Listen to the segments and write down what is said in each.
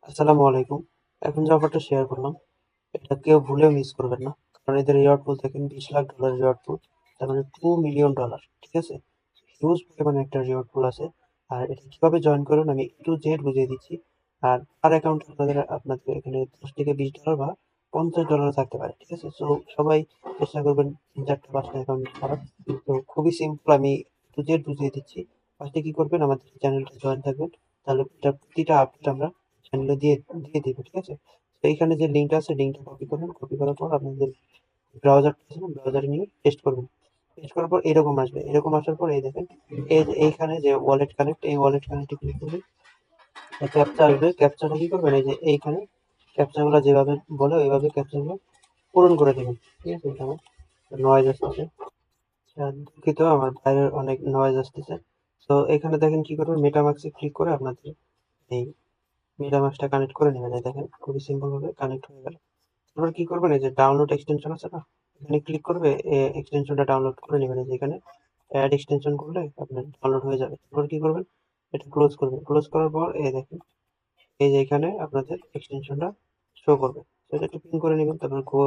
আসসালামু আলাইকুম। এখন যে অফারটা শেয়ার করলাম, এটা কেউ ভুলেও মিস করবেন না। কারণ এদের রিওয়ার্ড পুল দেখেন $20 লাখ রিওয়ার্ড পুল, তার মানে $2 মিলিয়ন। ঠিক আছে? হিউজ পরিমাণে একটা রিওয়ার্ড পুল আছে। আর এটা কিভাবে জয়েন করবেন আমি A to Z বুঝিয়ে দিচ্ছি। আর পার অ্যাকাউন্টে আপনাদের এখানে $10 থেকে $20 বা $50 থাকতে পারে। ঠিক আছে? সো সবাই চেষ্টা করবেন ৩-৪টা ৫টা অ্যাকাউন্ট করার। তো খুবই সিম্পল, আমি A to Z বুঝিয়ে দিচ্ছি। ফার্স্টে কি করবেন, আমাদের চ্যানেলটা জয়েন থাকবেন। তাহলে এটার প্রতিটা আপডেট আমরা চ্যানেলে দিয়ে দিয়ে দিব। ঠিক আছে? তো এইখানে যে লিঙ্কটা আছে, লিঙ্কটা কপি করবেন। কপি করার পর আপনাদের ব্রাউজারটা আছে না, ব্রাউজারে নিয়ে পেস্ট করবেন। পেস্ট করার পর এরকম আসবে। এরকম আসার পর এই দেখেন, এইখানে যে ওয়ালেট কানেক্ট, এই ওয়ালেট কানেক্টে ক্লিক করবেন। ক্যাপচা আসবে। ক্যাপচাটা কি করবেন, এই যে এইখানে ক্যাপচাগুলো যেভাবে বলে ওইভাবে ক্যাপচাগুলো পূরণ করে দেবেন। ঠিক আছে? এখানে নয়েজ আসতেছে। দুঃখিত, আমার বাইরের অনেক নয়েজ আসতেছে। তো এখানে দেখেন কি করবেন, মেটামাক্সে ক্লিক করে আপনাদের এই মেটামাক্সটা কানেক্ট করে নেবেন। এই দেখেন খুবই সিম্পল ভাবে কানেক্ট হয়ে গেল। এবার কি করবেন, এই যে ডাউনলোড এক্সটেনশন আছে না, এখানে ক্লিক করবে, এক্সটেনশনটা ডাউনলোড করে নেবেন। এই যে এখানে অ্যাড এক্সটেনশন করলে আপনার ডাউনলোড হয়ে যাবে। এবার কি করবেন, এটা ক্লোজ করবেন। ক্লোজ করার পর এই দেখেন, এই যে এখানে আপনাদের এক্সটেনশনটা শো করবে। তো এটা একটু পিন করে নেবেন, তারপর গো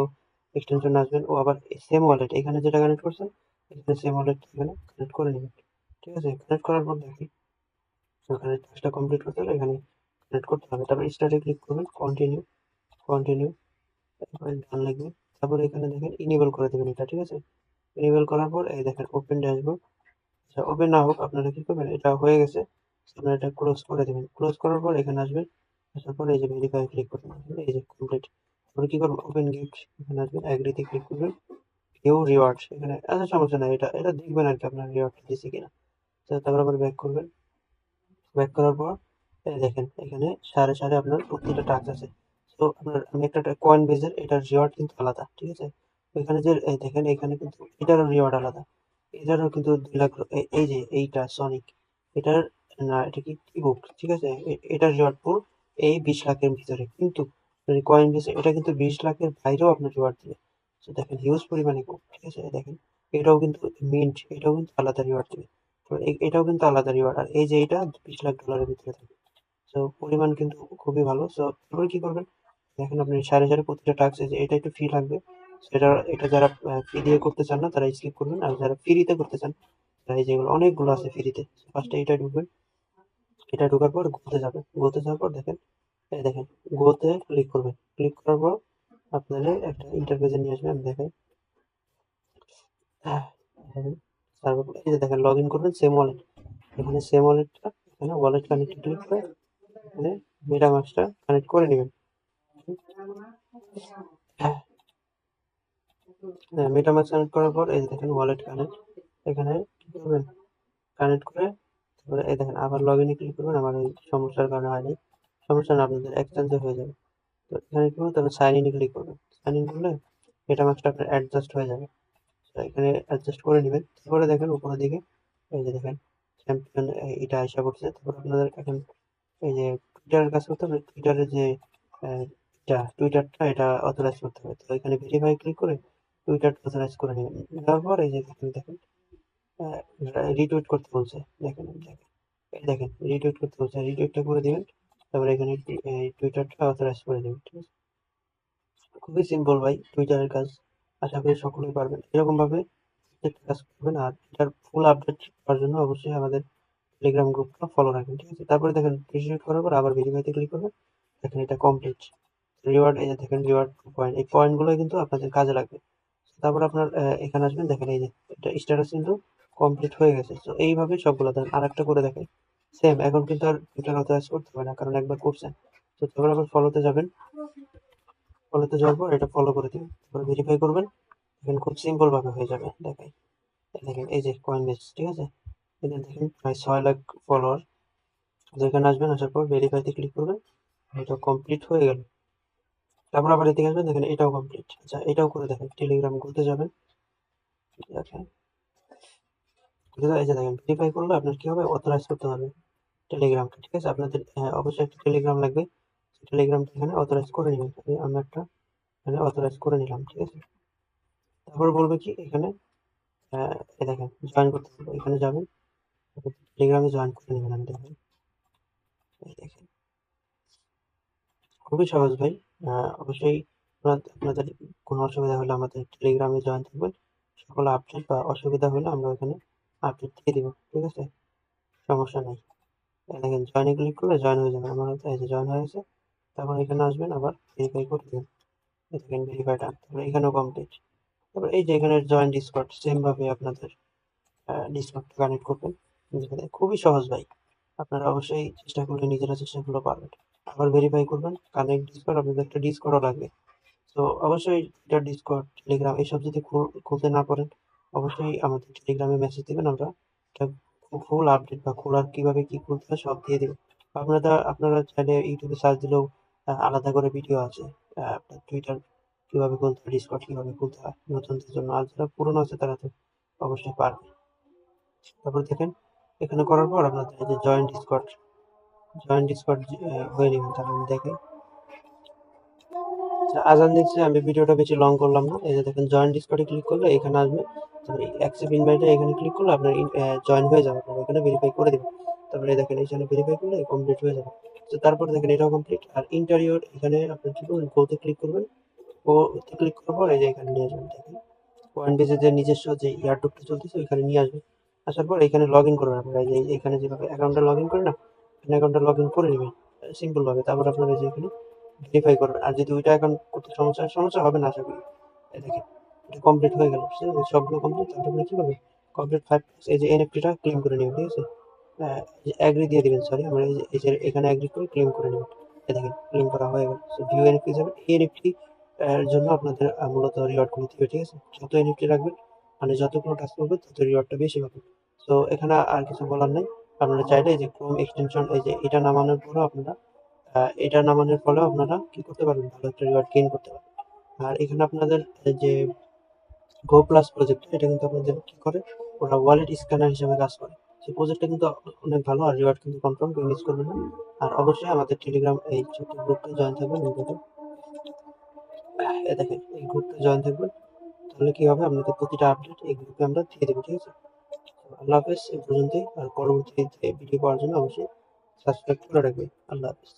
এক্সটেনশন আসবেন। ও আবার সেম ওয়ালেট এখানে যেটা কানেক্ট করছেন, এখানে সেম ওয়ালেট এখানে কানেক্ট করে নেবেন। ঠিক আছে? কানেক্ট করার পর দেখি ওখানে কাজটা কমপ্লিট করতে হলে এখানে কানেক্ট করতে হবে। তারপর স্টার্টে ক্লিক করবেন, কন্টিনিউ, কন্টিনিউ, তারপরে ডান লিখবেন। তারপরে এখানে দেখেন ইনেবল করে দেবেন এটা। ঠিক আছে? ইনেবল করার পর এই দেখেন ওপেন ড্যাশবোর্ড। আচ্ছা, ওপেন না হোক, আপনারা কি করবেন, এটা হয়ে গেছে, আপনারা এটা ক্লোজ করে দেবেন। ক্লোজ করার পর এখানে আসবেন। আসার পর এই যে ভেরিফাই ক্লিক করবেন, এই যে কমপ্লিট। তারপরে কি করবেন, ওপেন গিফট, এখানে আসবেন, অ্যাগ্রিতে ক্লিক করবেন। ভিউ রিওয়ার্ডস এখানে, আচ্ছা সমস্যা নাই, এটা এটা দেখবেন আর কি আপনার রিওয়ার্ড দিচ্ছে কিনা। তো তারপর আবার ব্যাক করবেন। ব্যাক করার পর এই দেখেন এখানে সাড়ে সাড়ে আপনার প্রতিটা টাস্ক আছে। তো আপনার আমি একটা কয়েন বেজের এটার রিওয়ার্ড কিন্তু আলাদা। ঠিক আছে? এখানে যে এই দেখেন এখানে কিন্তু এটারও রিওয়ার্ড আলাদা। এটারও কিন্তু 2 লাখ। এই যে এইটা সনিক, এটার, না এটা কি বুক। ঠিক আছে? এটার রিওয়ার্ড পুরো এই 20 লাখের ভিতরে, কিন্তু কয়েন বেস এটা কিন্তু 20 লাখের বাইরেও আপনার রিওয়ার্ড দিবে। তো দেখেন হিউজ পরিমাণে বুক। ঠিক আছে? দেখেন এটাও কিন্তু মিন্ট, এটাও কিন্তু আলাদা রিওয়ার্ড দিবে। তো এটাও কিন্তু আলাদা রিওয়ার্ড। আর এই যে এটা $20 লাখ ভিতরে থাকে। তো পরিমাণ কিন্তু খুবই ভালো। সো এবার কি করবেন, দেখেন আপনি সাড়ে সাড়ে প্রতিটা টাস্ক, এই যে এটা একটু ফি লাগবে। সেটা, এটা যারা ফি দিয়ে করতে চান না তারা স্কিপ করবেন, আর যারা ফ্রিতে করতে চান তারা এই যেগুলো অনেকগুলো আছে ফ্রিতে, ফার্স্টে এটা ঢুকবেন। এটা ঢোকার পর গোতে যাবেন। গোতে যাওয়ার পর দেখেন, এই দেখেন গোতে ক্লিক করবেন। ক্লিক করার পর আপনাদের একটা ইন্টারফেসে নিয়ে আসবে। আমি দেখাই, তারপর এই যে দেখেন লগ ইন করবেন সেম ওয়ালেট। এখানে সেম ওয়ালেটটা, এখানে ওয়ালেট কানেক্ট ক্লিক করে এখানে মেটামাস্কটা কানেক্ট করে নেবেন। হ্যাঁ, মেটামাস্ক কানেক্ট করার পর এই যে দেখেন ওয়ালেট কানেক্ট, এখানে কি করবেন, কানেক্ট করে তারপরে এই দেখেন আবার লগ ইনে ক্লিক করবেন। আমার এই সমস্যার কারণে হয়নি, সমস্যা না, আপনাদের এক্সচেঞ্জে হয়ে যাবে। তো এখানে কি করবেন, তারপর সাইন ইনে ক্লিক করবেন। সাইন ইন করলে মেটামাস্কটা আপনার অ্যাডজাস্ট হয়ে যাবে। তো এখানে অ্যাডজাস্ট করে নেবেন। তারপরে দেখেন উপরের দিকে এই যে দেখেন চ্যাম্পিয়ন, এটা আশা করছে। তারপর আপনাদের এখন এই যে টুইটারের কাজ করতে হবে। টুইটারের যে আহ, টুইটারটা এটা অথরাইজ করতে হবে। তো এখানে ভেরিফাই ক্লিক করে টুইটার অথরাইজ করে নেবেন। নেওয়ার পর এই যে দেখেন দেখেন রিটুইট করতে বলছে। দেখেন দেখেন এই দেখেন রিটুইট করতে বলছে, রিটুইটটা করে দিবেন। তারপরে এখানে টুইটারটা অথরাইজ করে দিবেন। ঠিক আছে? খুবই সিম্পল ভাই টুইটারের কাজ, আশা করি সকলেই পারবেন এরকম ভাবে প্রত্যেকটা কাজ করবেন। আর এটার ফুল আপডেট পাওয়ার জন্য অবশ্যই আমাদের টেলিগ্রাম গ্রুপটা ফলো রাখবেন। ঠিক আছে? তারপরে দেখেন রিটুইট করার পর আবার ভেরিফাইতে ক্লিক করবেন। দেখেন এটা কমপ্লিট। রিওয়ার্ড, এই যে দেখেন রিওয়ার্ড পয়েন্ট, এই পয়েন্টগুলো কিন্তু আপনাদের কাজে লাগবে। তারপর আপনার এখানে আসবেন। দেখেন এই যে এটা স্ট্যাটাস কিন্তু কমপ্লিট হয়ে গেছে। তো এইভাবে সবগুলো দেন। আর একটা করে দেখেন সেম, এখন কিন্তু আর টুইটার অথরাইজ করতে হবে না, কারণ একবার করছেন। তো তারপর আবার ফলোতে যাবেন। ফলোতে যাওয়ার পর এটা ফলো করে দিবেন, তারপর ভেরিফাই করবেন। দেখেন খুব সিম্পল ভাবে হয়ে যাবে। দেখাই, দেখেন এই যে কয়েন বেস। ঠিক আছে? এখানে দেখেন প্রায় 6 লাখ ফলোয়ার। যেখানে আসবেন, আসার পর ভেরিফাইতে ক্লিক করবেন। এটা কমপ্লিট হয়ে গেল। তারপর আবার এদিকে আসবেন, দেখেন এটাও কমপ্লিট। আচ্ছা, এটাও করে দেখেন, টেলিগ্রাম গ্রুপে যাবেন। দেখেন এই যে দেখেন ভেরিফাই করলে আপনার কি হবে, অথরাইজ করতে হবে টেলিগ্রামকে। ঠিক আছে? আপনাদের অবশ্যই একটা টেলিগ্রাম লাগবে। টেলিগ্রামটা এখানে অথরাইজ করে নেবেন। আমি একটা এখানে অথরাইজ করে নিলাম। ঠিক আছে? তারপর বলবে কি এখানে, এই দেখেন জয়েন করতে হবে, এখানে যাবেন, টেলিগ্রামে জয়েন করে নেবেন। আমি দেখেন এই দেখেন খুবই সহজ ভাই। অবশ্যই আপনাদের কোনো অসুবিধা হলে আমাদের টেলিগ্রামে জয়েন থাকবেন। সকল আপডেট বা অসুবিধা হলে আমরা ওখানে আপডেট দিয়ে দিব। ঠিক আছে? সমস্যা নাই। দেখেন জয়েন এ ক্লিক করলে জয়েন হয়ে যাবে। আমার হয়তো এই যে জয়েন হয়ে গেছে। তারপর এখানে আসবেন আবার ভেরিফাই করে দিবেন। এই দেখেন ভেরিফাই ডান। তারপরে এখানেও কমপ্লিট। তারপর এই যে এখানে জয়েন ডিসকর্ড সেম ভাবে আপনাদের ডিসকর্ড কানেক্ট করবেন। খুবই সহজ ভাই। আপনারা অবশ্যই চেষ্টা করলে নিজেরা চেষ্টা করলে পারবেন। আবার ভেরিফাই করবেন কানেক্ট ডিসকর্ড আপনাদের একটা ডিসকর্ডও লাগবে। তো অবশ্যই এটা ডিসকর্ড টেলিগ্রাম এসব যদি খুলতে না পারেন অবশ্যই আমাদের টেলিগ্রামে মেসেজ দিবেন। আমরা এটা ফুল আপডেট বা খোলার কিভাবে কি খুলতে হয় সব দিয়ে দেবো। আপনারা চাইলে ইউটিউবে সার্চ দিলেও আলাদা করে ভিডিও আছে। আপনার টুইটার কিভাবে খুলতে হয়, ডিসকর্ড কিভাবে খুলতে হয় নতুনদের জন্য, আর যারা পুরনো আছে তারা তো অবশ্যই পারবে। তারপর দেখেন এখানে করার পর আপনাদের এই যে জয়েন ডিসকর্ড হয়ে নেবেন। তাহলে আমি দেখি আজান দিচ্ছে, আমি ভিডিওটা বেশি লং করলাম না। এই যে দেখেন জয়েন ডিসকর্ডে ক্লিক করলে এখানে আসবে, তারপরে অ্যাকসেপ্ট ইনভাইটে এখানে ক্লিক করলে আপনার জয়েন হয়ে যাবে। আপনার এখানে ভেরিফাই করে দেবেন। তারপরে দেখেন এখানে ভেরিফাই করলে কমপ্লিট হয়ে যাবে। তো তারপর দেখেন এটাও কমপ্লিট। আর ইন্টারিয়র এখানে আপনি কি করবেন, গোতে ক্লিক করবেন। গোতে ক্লিক করার পর এই যে এখানে নিয়ে আসবেন। দেখেন কয়েনবেজে যে নিজস্ব যে এয়ারড্রপটা চলতেছে ওইখানে নিয়ে আসবেন। আসার পর এখানে লগ ইন করবেন। আপনারা এই যে এখানে যেভাবে অ্যাকাউন্টটা লগ ইন করেন না, অ্যাকাউন্টটা লগ ইন করে নেবেন সিম্পল ভাবে। তারপর আপনারা যে এখানে ভেরিফাই করবেন। আর যদি ওইটা অ্যাকাউন্ট করতে সমস্যা হবে না আশা করি। এই দেখেন এটা কমপ্লিট হয়ে গেল। সবগুলো কমপ্লিট। তারপর আপনি কি করবেন, কমপ্লিট 5 এই যে এনএফটিটা ক্লেম করে নেবেন। ঠিক আছে? এগ্রি দিয়ে দিবেন। সরি আমরা এই যে এখানে এগ্রি করে ক্লেম করে নেবেন। এই দেখেন ক্লেম করা হয়ে গেল। সো ভিউ এনএফটি যাবে। এই এনএফটি এর জন্য আপনাদের মূলত রিওয়ার্ড গুলো দিবে। ঠিক আছে? যত এনএফটি রাখবেন মানে যতগুলো টাস্ক করবেন তত রিওয়ার্ডটা বেশি পাবেন। তো এখানে আর কিছু বলার নাই। আপনারা চাইলে এই যে ক্রোম এক্সটেনশন এই যে এটা নামানোর পরেও আপনারা এটা নামানোর ফলেও আপনারা কি করতে পারবেন, ভালো একটা রিওয়ার্ড গেইন করতে পারবেন। আর এখানে আপনাদের যে গো প্লাস প্রজেক্ট এটা কিন্তু আপনাদের কি করে, ওরা ওয়ালেট স্ক্যানার হিসেবে কাজ করে। সেই প্রজেক্টটা কিন্তু অনেক ভালো, আর রিওয়ার্ড কিন্তু কনফার্ম, কেউ মিস করবেন না। আর অবশ্যই আমাদের টেলিগ্রাম এই ছোট্ট গ্রুপটা জয়েন থাকবেন। দেখেন এই গ্রুপটা জয়েন থাকবেন, তাহলে কি হবে আপনাদের প্রতিটা আপডেট এই গ্রুপে আমরা দিয়ে দেবো। ঠিক আছে? আল্লাহ হাফেজ। এই পর্যন্তই। আর পরবর্তীতে ভিডিও পাওয়ার জন্য অবশ্যই সাবস্ক্রাইব করে রাখবেন। আল্লাহ হাফেজ।